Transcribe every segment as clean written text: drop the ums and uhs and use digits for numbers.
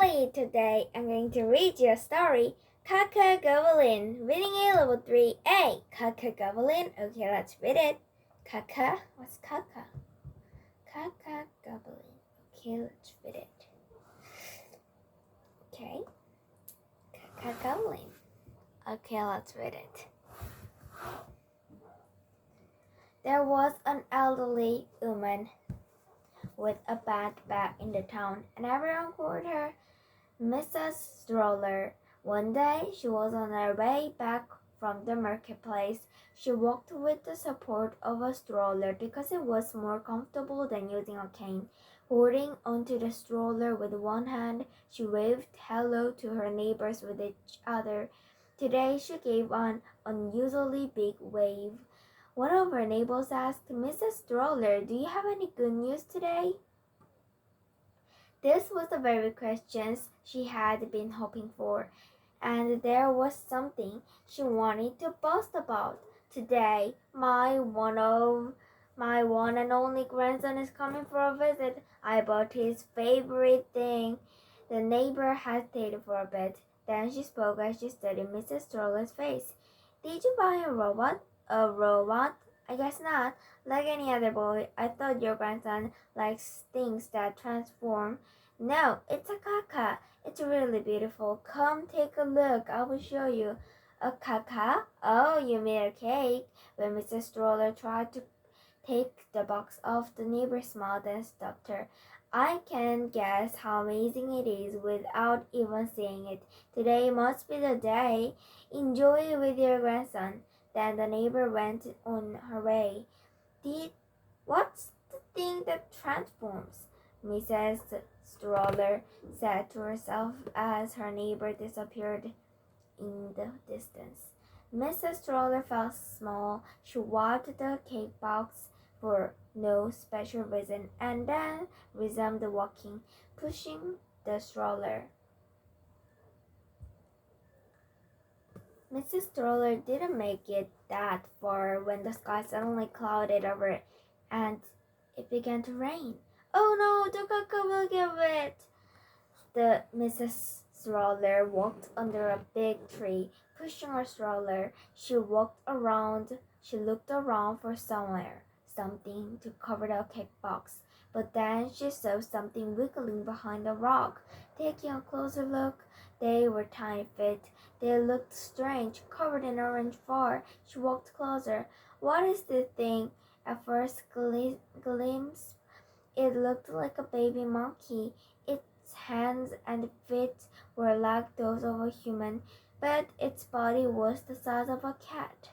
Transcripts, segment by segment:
Lily. Today I'm going to read you a story. Kaka Goblin. Reading A level 3A. Kaka Goblin. Okay, let's read it. Kaka. What's Kaka? Kaka Goblin. Okay, let's read it. Okay. Kaka Goblin. Okay, let's read it. There was an elderly woman with a bad back in the town, and everyone called her Mrs. Stroller. One day, she was on her way back from the marketplace. She walked with the support of a stroller because it was more comfortable than using a cane. Holding onto the stroller with one hand, she waved hello to her neighbors with each other. Today, she gave an unusually big wave. One of her neighbors asked, Mrs. Stroller, do you have any good news today? This was the very question she had been hoping for, and there was something she wanted to boast about. Today, my one and only grandson is coming for a visit. I bought his favorite thing. The neighbor hesitated for a bit. Then she spoke as she studied Mrs. Stroller's face. Did you buy a robot? A robot? I guess not. Like any other boy, I thought your grandson likes things that transform. No, it's a Kaka. It's really beautiful. Come take a look. I will show you. A Kaka? Oh, you made a cake. When Mrs. Stroller tried to take the box off, the neighbor smiled and stopped her. I can guess how amazing it is without even seeing it. Today must be the day. Enjoy it with your grandson. Then the neighbor went on her way. What's the thing that transforms? Mrs. Stroller said to herself as her neighbor disappeared in the distance. Mrs. Stroller felt small. She wiped the cake box for no special reason and then resumed walking, pushing the stroller. Mrs. Stroller didn't make it that far when the sky suddenly clouded over and it began to rain. Oh no, the Kaka will get wet! The Mrs. Stroller walked under a big tree, pushing her stroller. She walked around. She looked around for something to cover the cake box. But then she saw something wiggling behind a rock. Taking a closer look, they were tiny feet. They looked strange, covered in orange fur. She walked closer. What is this thing? At first glimpse, it looked like a baby monkey. Its hands and feet were like those of a human, but its body was the size of a cat.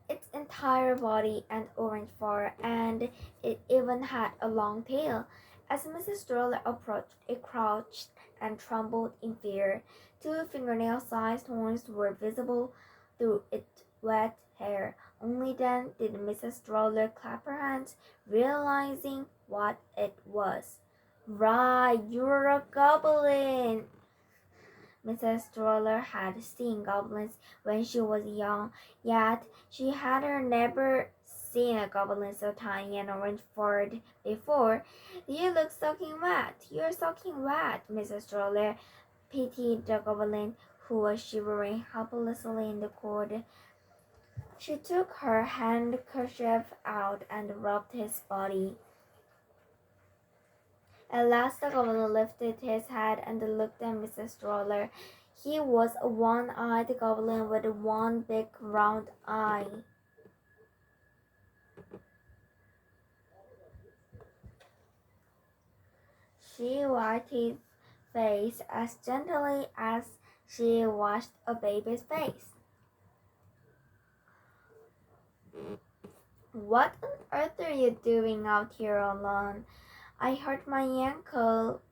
Its entire body and orange fur, and it even had a long tail. As Mrs. Stroller approached, it crouched and trembled in fear. Two fingernail-sized horns were visible through its wet hair. Only then did Mrs. Stroller clap her hands, realizing what it was. Right, you're a goblin! Mrs. Stroller had seen goblins when she was young, yet she had never seen a goblin so tiny and orange-furred before. You look soaking wet. You're soaking wet, Mrs. Stroller pitied the goblin, who was shivering helplessly in the cold. She took her handkerchief out and rubbed his body. At last the goblin lifted his head and looked at Mrs. Stroller. He was a one-eyed goblin with one big round eye. She wiped his face as gently as she washed a baby's face. What on earth are you doing out here alone? I hurt my ankle,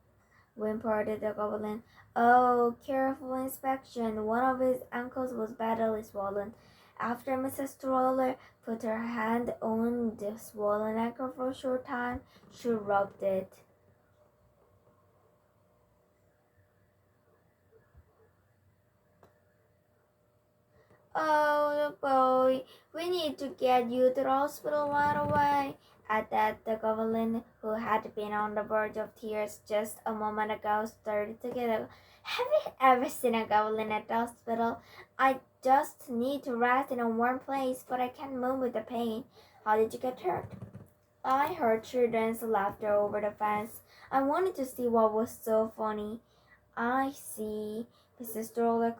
whimpered the goblin. Oh, careful inspection. One of his ankles was badly swollen. After Mrs. Stroller put her hand on the swollen ankle for a short time, she rubbed it. Oh, boy, we need to get you to the hospital right away. At that, the goblin, who had been on the verge of tears just a moment ago, started to get up. Have you ever seen a goblin at the hospital? I just need to rest in a warm place, but I can't move with the pain. How did you get hurt? I heard children's laughter over the fence. I wanted to see what was so funny. I see. Mrs. Stroller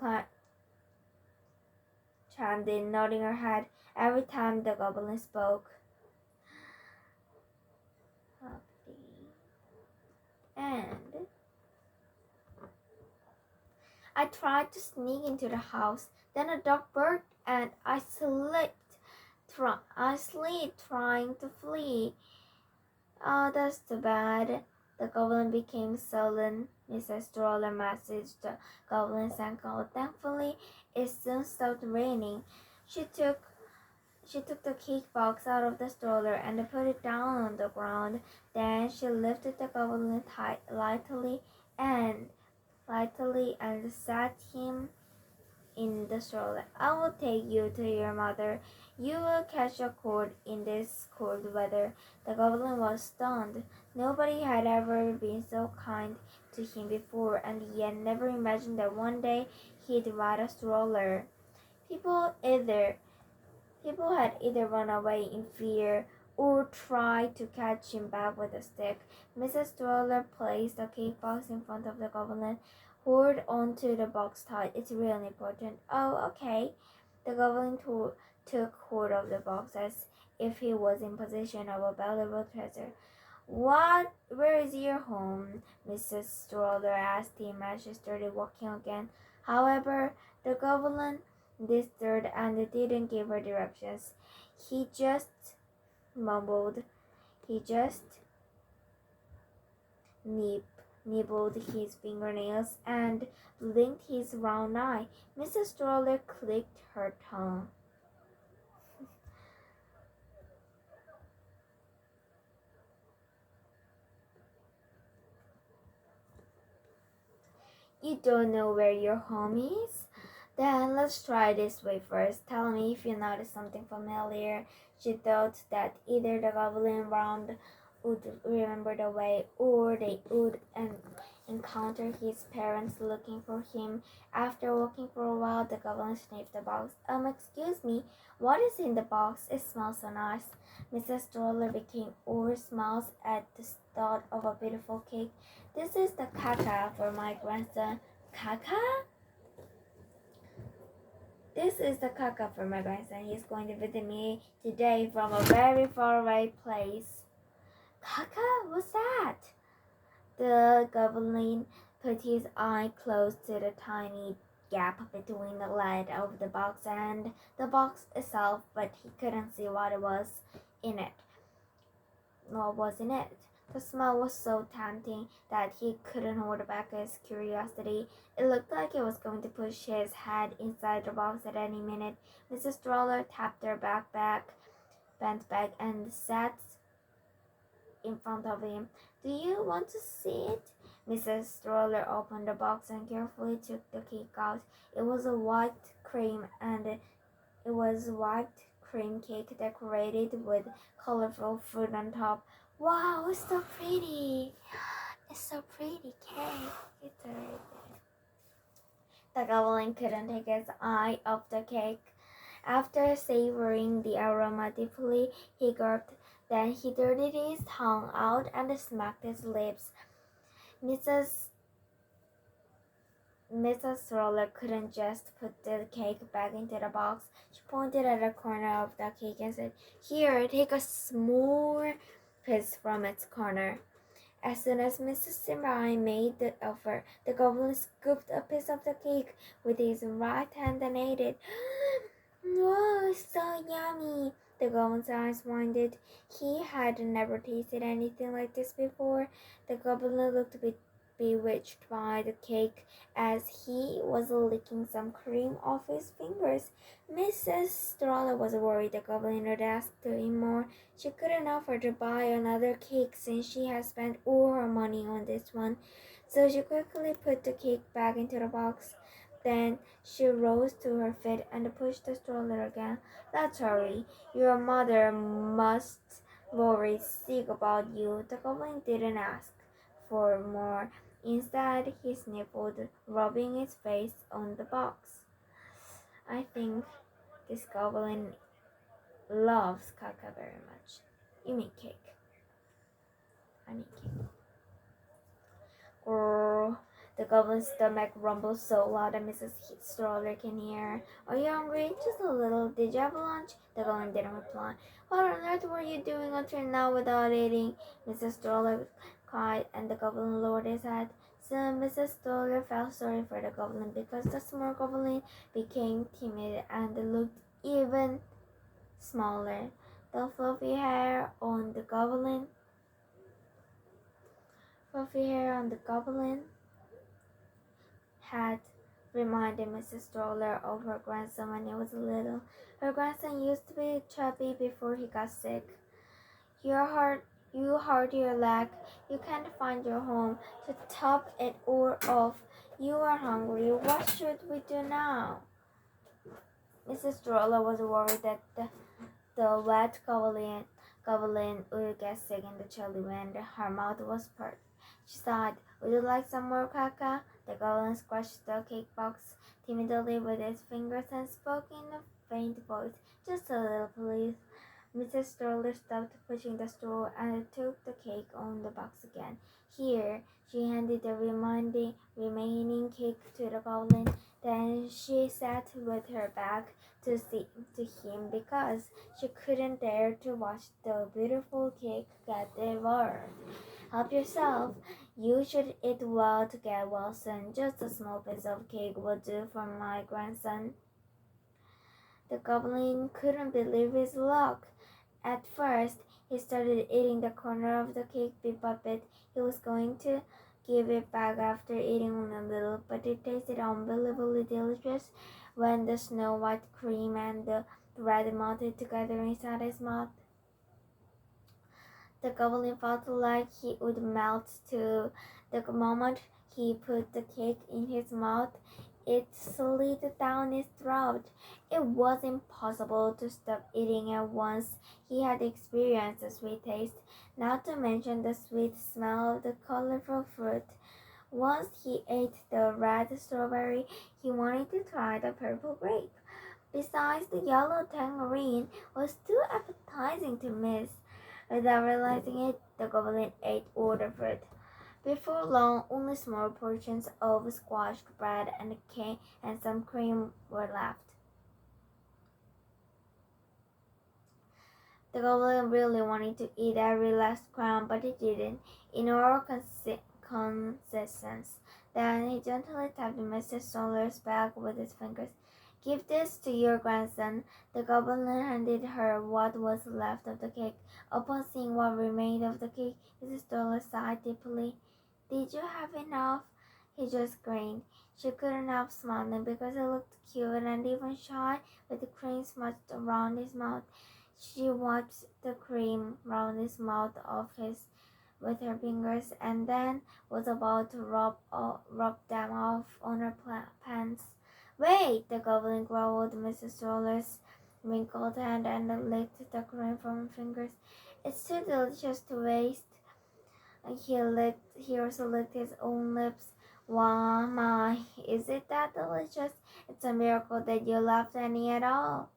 chimed in, nodding her head every time the goblin spoke. And I tried to sneak into the house. Then a dog barked, and I slipped trying to flee. Oh, that's too bad. The goblin became sullen. Mrs. Stroller messaged the goblins and called. Thankfully, it soon stopped raining. She took the cake box out of the stroller and put it down on the ground. Then she lifted the goblin lightly and sat him in the stroller. I will take you to your mother. You will catch a cold in this cold weather. The goblin was stunned. Nobody had ever been so kind to him before, and he had never imagined that one day he'd ride a stroller. People had either run away in fear or tried to catch him back with a stick. Mrs. Stroller placed the cake box in front of the goblin. Hold onto the box tight. It's really important. Oh, okay. The goblin took hold of the box as if he was in possession of a valuable treasure. Where is your home? Mrs. Stroller asked him as she started walking again. However, the goblin disturbed and didn't give her directions. He just mumbled. He just nibbled his fingernails and blinked his round eye. Mrs. Stroller clicked her tongue. You don't know where your home is? Then let's try this way first. Tell me if you notice something familiar. She thought that either the goblin round would remember the way or they would encounter his parents looking for him. After walking for a while, the goblin sniffed the box. Excuse me, what is in the box? It smells so nice. Mrs. Stroller became over smiles at the thought of a beautiful cake. This is the Kaka for my grandson. Kaka? This is the Kaka for my grandson. He's going to visit me today from a very far away place. Kaka? What's that? The goblin put his eye close to the tiny gap between the lid of the box and the box itself, but he couldn't see what was in it. The smell was so tempting that he couldn't hold back his curiosity. It looked like he was going to push his head inside the box at any minute. Mrs. Stroller tapped her bent back, and sat in front of him. Do you want to see it? Mrs. Stroller opened the box and carefully took the cake out. It was white cream cake decorated with colorful fruit on top. Wow, it's so pretty. It's so pretty cake. It's so pretty. The goblin couldn't take his eye off the cake. After savoring the aroma deeply, he gulped. Then he dirtied his tongue out and smacked his lips. Mrs. Stroller couldn't just put the cake back into the box. She pointed at a corner of the cake and said, Here, take a small piece from its corner. As soon as Mrs. Simbai made the offer, the goblin scooped a piece of the cake with his right hand and ate it. Whoa, so yummy! The goblin's eyes widened. He had never tasted anything like this before. The goblin looked bewitched by the cake as he was licking some cream off his fingers. Mrs. Stroller was worried the goblin would ask to eat more. She couldn't afford to buy another cake since she had spent all her money on this one, so she quickly put the cake back into the box. Then she rose to her feet and pushed the stroller again. Let's hurry. Your mother must worried sick about you. The goblin didn't ask for more. Instead, he sniffled, rubbing his face on the box. I think this goblin loves Kaka very much. You mean cake. I mean cake. Grrr. The goblin's stomach rumbled so loud that Mrs. Stroller can hear. Are you hungry? Just a little. Did you have lunch? The goblin didn't reply. What on earth were you doing until now without eating? Mrs. Stroller cried, and the goblin lowered his head. Soon Mrs. Stroller felt sorry for the goblin because the small goblin became timid and looked even smaller. The fluffy hair on the goblin had reminded Mrs. Stroller of her grandson when he was little. Her grandson used to be chubby before he got sick. You hurt your leg. You can't find your home. To top it all off, you are hungry. What should we do now? Mrs. Stroller was worried that the wet goblin would get sick in the chilly wind. Her mouth was parched. She sighed. Would you like some more Kaka? The goblin scratched the cake box timidly with his fingers and spoke in a faint voice. Just a little, please. Mrs. Stroller stopped pushing the straw and took the cake on the box again. Here, she handed the remaining cake to the goblin. Then she sat with her back to him because she couldn't dare to watch the beautiful cake get devoured. Help yourself. You should eat well to get well soon. Just a small piece of cake will do for my grandson. The goblin couldn't believe his luck. At first, he started eating the corner of the cake bit by bit. He was going to give it back after eating only a little, but it tasted unbelievably delicious when the snow-white cream and the bread melted together inside his mouth. The goblin felt like he would melt too. The moment he put the cake in his mouth, it slid down his throat. It was impossible to stop eating at once. He had experienced the sweet taste, not to mention the sweet smell of the colorful fruit. Once he ate the red strawberry, he wanted to try the purple grape. Besides, the yellow tangerine was too appetizing to miss. Without realizing it, the goblin ate all the fruit. Before long, only small portions of squashed bread and cake and some cream were left. The goblin really wanted to eat every last crumb, but he didn't, in all consistence. Then he gently tapped Mrs. Stoller's back with his fingers. Give this to your grandson. The goblin handed her what was left of the cake. Upon seeing what remained of the cake, Mrs. Stoller sighed deeply. Did you have enough? He just grinned. She couldn't help smiling because he looked cute and even shy with the cream smudged around his mouth. She wiped the cream round his mouth with her fingers and then was about to rub them off on her pants. Wait! The goblin growled. Mrs. Stoller's wrinkled hand and licked the cream from her fingers. It's too delicious to waste. He also licked his own lips. Why, my, is it that delicious? It's a miracle that you left any at all.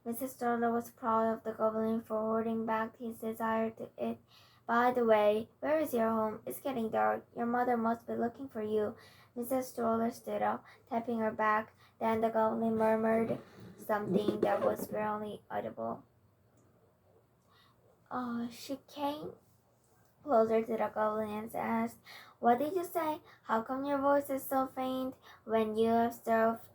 Mrs. Stoller was proud of the goblin for holding back his desire to eat. By the way, where is your home? It's getting dark. Your mother must be looking for you. Mrs. Stoller stood up, tapping her back. Then the goblin murmured something that was barely audible. She came closer to the goblin and asked, What did you say? How come your voice is so faint when you have stuffed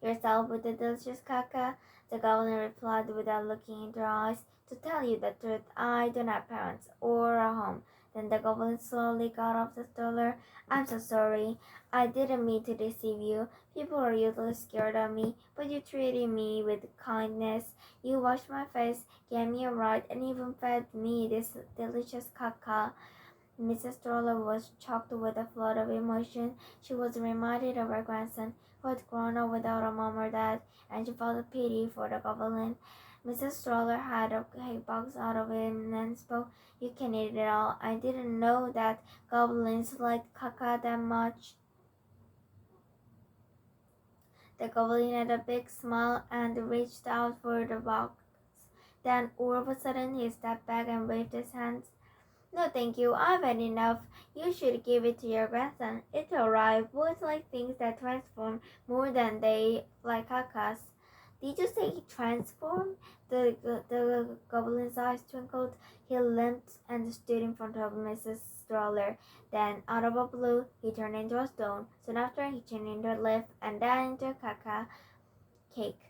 yourself with the delicious Kaka? The goblin replied without looking into her eyes. To tell you the truth, I don't have parents or a home. Then the goblin slowly got off the stroller. I'm so sorry. I didn't mean to deceive you. People are usually scared of me, but you treated me with kindness. You washed my face, gave me a ride, and even fed me this delicious Kaka. Mrs. Stroller was choked with a flood of emotion. She was reminded of her grandson, who had grown up without a mom or dad, and she felt a pity for the goblin. Mrs. Stroller had a cake box out of it and spoke. You can eat it all. I didn't know that goblins liked Kaka that much. The goblin had a big smile and reached out for the box. Then all of a sudden he stepped back and waved his hands. No, thank you. I've had enough. You should give it to your grandson. It's alright. Boys like things that transform more than they like Kakas. Did you say transform? The goblin's eyes twinkled. He limped and stood in front of Mrs. Stroller. Then, out of the blue, he turned into a stone. Soon after, he turned into a leaf and then into a Kaka cake.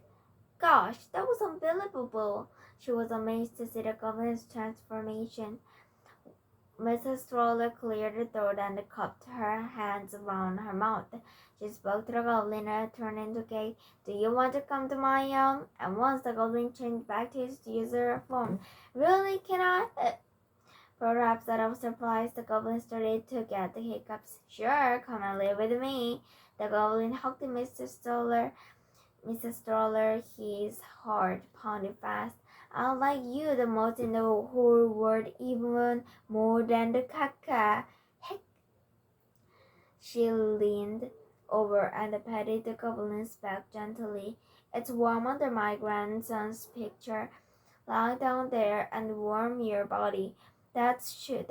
Gosh, that was unbelievable. She was amazed to see the goblin's transformation. Mrs. Stroller cleared her throat and cupped her hands around her mouth. She spoke to the goblin and turned into cake. Do you want to come to my And once the goblin changed back to his usual form. Really, can I? Perhaps out of surprise, the goblin started to get the hiccups. Sure, come and live with me. The goblin hugged Mrs. Stroller, his heart pounded fast. I like you the most in the whole world, even more than the Kaka. Heck! She leaned over and patted the goblin's back gently. It's warm under my grandson's picture. Lie down there and warm your body. That should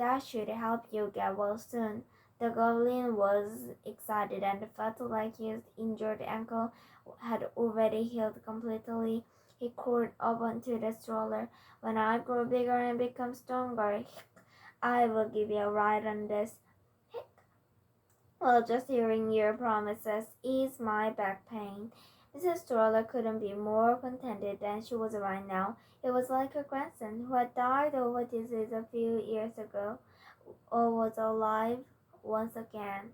help you get well soon. The goblin was excited and felt like his injured ankle had already healed completely. He crawled up onto the stroller. When I grow bigger and become stronger, I will give you a ride on this. Well, just hearing your promises eased my back pain. Mrs. Stroller couldn't be more contented than she was right now. It was like her grandson, who had died of a disease a few years ago, or was alive once again.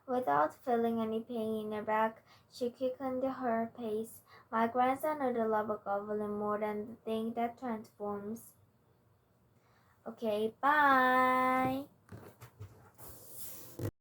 Without feeling any pain in her back, she quickened her pace. My grandson would love a goblin more than the thing that transforms. Okay, bye!